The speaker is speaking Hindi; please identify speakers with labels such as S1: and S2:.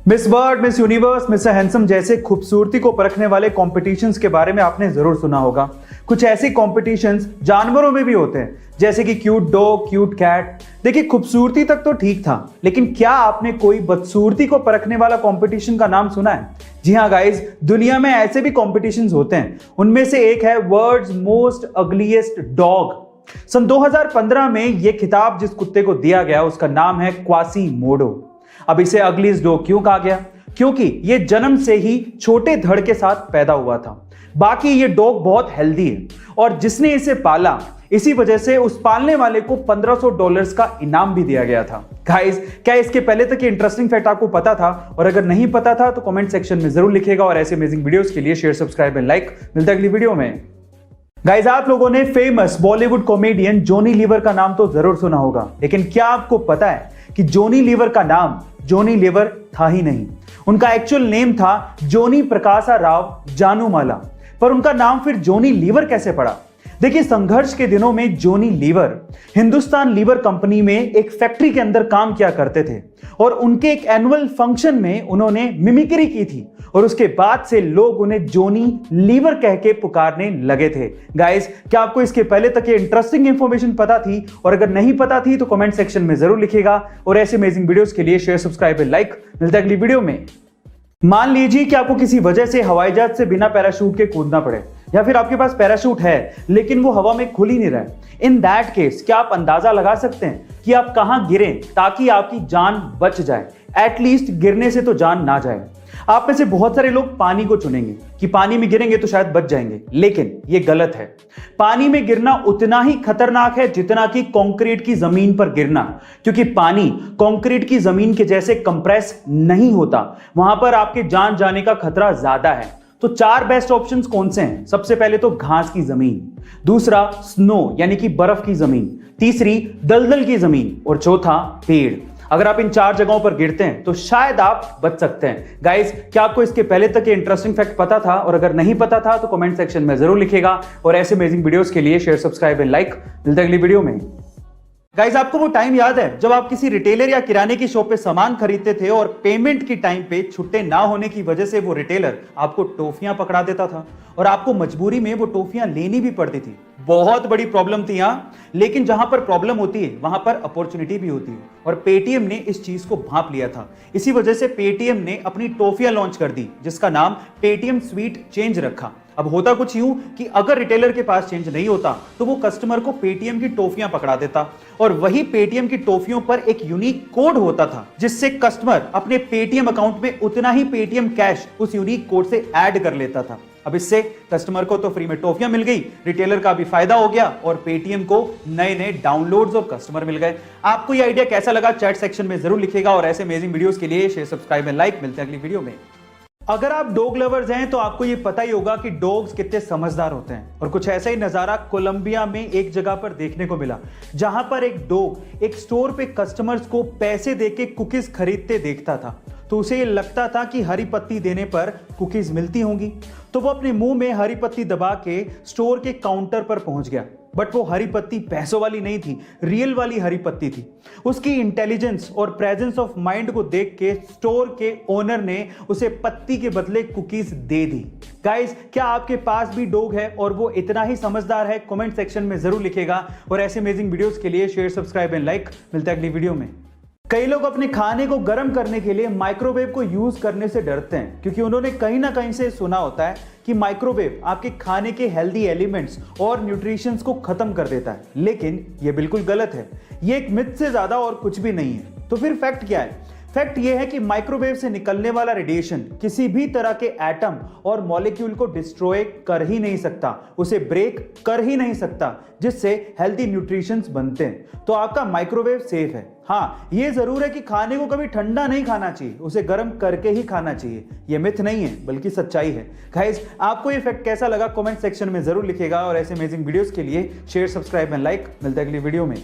S1: Miss world, miss universe, mister handsome जैसे खूबसूरती को परखने वाले कॉम्पिटिशन्स के बारे में आपने जरूर सुना होगा। कुछ ऐसे कॉम्पिटिशन्स जानवरों में भी होते हैं, जैसे कि क्यूट डॉग, क्यूट कैट। देखिए, खूबसूरती तक तो ठीक था, लेकिन क्या आपने कोई बदसूरती को परखने वाला कॉम्पिटिशन का नाम सुना है? जी हाँ गाइज, दुनिया में ऐसे भी कॉम्पिटिशन्स होते हैं। उनमें से एक है वर्ल्ड्स मोस्ट अगलीस्ट डॉग। सन 2015 में यह खिताब जिस कुत्ते को दिया गया उसका नाम है क्वासीमोडो। अब इसे अगलीस्ट डॉग क्यों कहा गया? क्योंकि यह जन्म से ही छोटे धड़ के साथ पैदा हुआ था। बाकी ये डॉग बहुत हेल्दी है और जिसने इसे पाला, इसी वजह से उस पालने वाले को $1500 का इनाम भी दिया गया था। गाइस, क्या इसके पहले तक ये इंटरेस्टिंग फैक्ट आपको पता था? और अगर नहीं पता था तो कमेंट सेक्शन में जरूर लिखिएगा। और ऐसे अमेजिंग वीडियोस के लिए शेयर, सब्सक्राइब एंड लाइक। मिलता है अगली वीडियो में। गाइस, आप लोगों ने फेमस बॉलीवुड कॉमेडियन जॉनी लीवर का नाम तो जरूर सुना होगा, लेकिन क्या आपको पता है कि जॉनी लीवर का नाम जॉनी लीवर था ही नहीं। उनका एक्चुअल नेम था जॉनी प्रकाशा राव जानूमाला, पर उनका नाम फिर जॉनी लीवर कैसे पड़ा? देखिए, संघर्ष के दिनों में जॉनी लीवर हिंदुस्तान लीवर कंपनी में एक फैक्ट्री के अंदर काम किया करते थे और उनके एक एनुअल फंक्शन में उन्होंने मिमिक्री की थी और उसके बाद से लोग उन्हें जॉनी लीवर कह के पुकारने लगे थे। गाइस, क्या आपको इसके पहले तक ये इंटरेस्टिंग इंफॉर्मेशन पता थी? और अगर नहीं पता थी तो कमेंट सेक्शन में जरूर लिखिएगा। और ऐसे अमेजिंग वीडियोस के लिए शेयर, सब्सक्राइब एंड लाइक। मिलता है अगली वीडियो में। मान लीजिए कि आपको किसी वजह से हवाई जहाज से बिना पैराशूट के कूदना पड़े, या फिर आपके पास पैराशूट है लेकिन वो हवा में खुल ही नहीं रहा है। इन दैट केस क्या आप अंदाजा लगा सकते हैं कि आप कहां गिरें ताकि आपकी जान बच जाए? एटलीस्ट गिरने से तो जान ना जाए। आप में से बहुत सारे लोग पानी को चुनेंगे कि पानी में गिरेंगे तो शायद बच जाएंगे, लेकिन यह गलत है। पानी में गिरना उतना ही खतरनाक है जितना कि कंक्रीट की जमीन पर गिरना, क्योंकि पानी कंक्रीट की जमीन के जैसे कंप्रेस नहीं होता। वहां पर आपके जान जाने का खतरा ज्यादा है। तो 4 बेस्ट ऑप्शंस कौन से हैं? सबसे पहले तो घास की जमीन, दूसरा स्नो यानी कि बर्फ की जमीन, तीसरी दलदल की जमीन और चौथा पेड़। अगर आप इन 4 जगहों पर गिरते हैं तो शायद आप बच सकते हैं। गाइस, क्या आपको इसके पहले तक ये इंटरेस्टिंग फैक्ट पता था? और अगर नहीं पता था तो कमेंट सेक्शन में जरूर लिखिएगा। और ऐसे अमेजिंग वीडियोस के लिए शेयर, सब्सक्राइब एंड लाइक। मिलते हैं अगली वीडियो में। गाइस, आपको वो टाइम याद है जब आप किसी रिटेलर या किराने की शॉप पे सामान खरीदते थे और पेमेंट की टाइम पे छुट्टे ना होने की वजह से वो रिटेलर आपको टॉफियां पकड़ा देता था और आपको मजबूरी में वो टॉफियां लेनी भी पड़ती थी? बहुत बड़ी प्रॉब्लम थी यहां। लेकिन जहां पर प्रॉब्लम होती है वहां पर अपॉर्चुनिटी भी होती है और पेटीएम ने इस चीज को भांप लिया था। इसी वजह से पेटीएम ने अपनी टॉफियां लॉन्च कर दी, जिसका नाम पेटीएम स्वीट चेंज रखा। अब होता कुछ यूं कि अगर रिटेलर के पास चेंज नहीं होता तो वो कस्टमर को पेटीएम की टॉफियां पकड़ा देता और वही पेटीएम की टॉफियों पर एक यूनिक कोड होता था, जिससे कस्टमर अपने पेटीएम अकाउंट में उतना ही पेटीएम कैश उस यूनिक कोड से ऐड कर लेता था। अब इससे कस्टमर को तो फ्री में टॉफियां मिल गई, रिटेलर का भी फायदा हो गया और पेटीएम को नए नए डाउनलोड्स और कस्टमर मिल गए। आपको यह आइडिया कैसा लगा चैट सेक्शन में जरूर लिखिएगा। और ऐसे अमेजिंग वीडियोस के लिए शेयर, सब्सक्राइब एंड लाइक। मिलते हैं अगली वीडियो में। अगर आप डॉग लवर्स हैं तो आपको यह पता ही होगा कि डॉग्स कितने समझदार होते हैं। और कुछ ऐसा ही नजारा कोलंबिया में एक जगह पर देखने को मिला, जहां पर एक डॉग एक स्टोर पे कस्टमर्स को पैसे देके कुकीज खरीदते देखता था। तो उसे ये लगता था कि हरी पत्ती देने पर कुकीज मिलती होंगी, तो वो अपने मुंह में हरी पत्ती दबा के स्टोर के काउंटर पर पहुंच गया। बट वो हरी पत्ती पैसों वाली नहीं थी, रियल वाली हरी पत्ती थी। उसकी इंटेलिजेंस और प्रेजेंस ऑफ माइंड को देख के स्टोर के ओनर ने उसे पत्ती के बदले कुकीज दे दी। गाइस, क्या आपके पास भी डॉग है और वो इतना ही समझदार है? कमेंट सेक्शन में जरूर लिखिएगा। और ऐसे अमेजिंग वीडियोस के लिए शेयर, सब्सक्राइब एंड लाइक। मिलता है अगली वीडियो में। कई लोग अपने खाने को गर्म करने के लिए माइक्रोवेव को यूज करने से डरते हैं, क्योंकि उन्होंने कहीं ना कहीं से सुना होता है कि माइक्रोवेव आपके खाने के हेल्दी एलिमेंट्स और न्यूट्रिशंस को खत्म कर देता है। लेकिन यह बिल्कुल गलत है। यह एक मिथ से ज्यादा और कुछ भी नहीं है। तो फिर फैक्ट क्या है? फैक्ट यह है कि माइक्रोवेव से निकलने वाला रेडिएशन किसी भी तरह के एटम और मॉलिक्यूल को डिस्ट्रॉय कर ही नहीं सकता, उसे ब्रेक कर ही नहीं सकता, जिससे हेल्दी न्यूट्रिशंस बनते हैं। तो आपका माइक्रोवेव सेफ है। हाँ, यह जरूर है कि खाने को कभी ठंडा नहीं खाना चाहिए, उसे गर्म करके ही खाना चाहिए। यह मिथ नहीं है बल्कि सच्चाई है। गाइस, आपको यह फैक्ट कैसा लगा? कमेंट सेक्शन में जरूर लिखिएगा। और ऐसे अमेजिंग वीडियोस के लिए शेयर, सब्सक्राइब एंड लाइक। मिलते हैं अगली वीडियो में।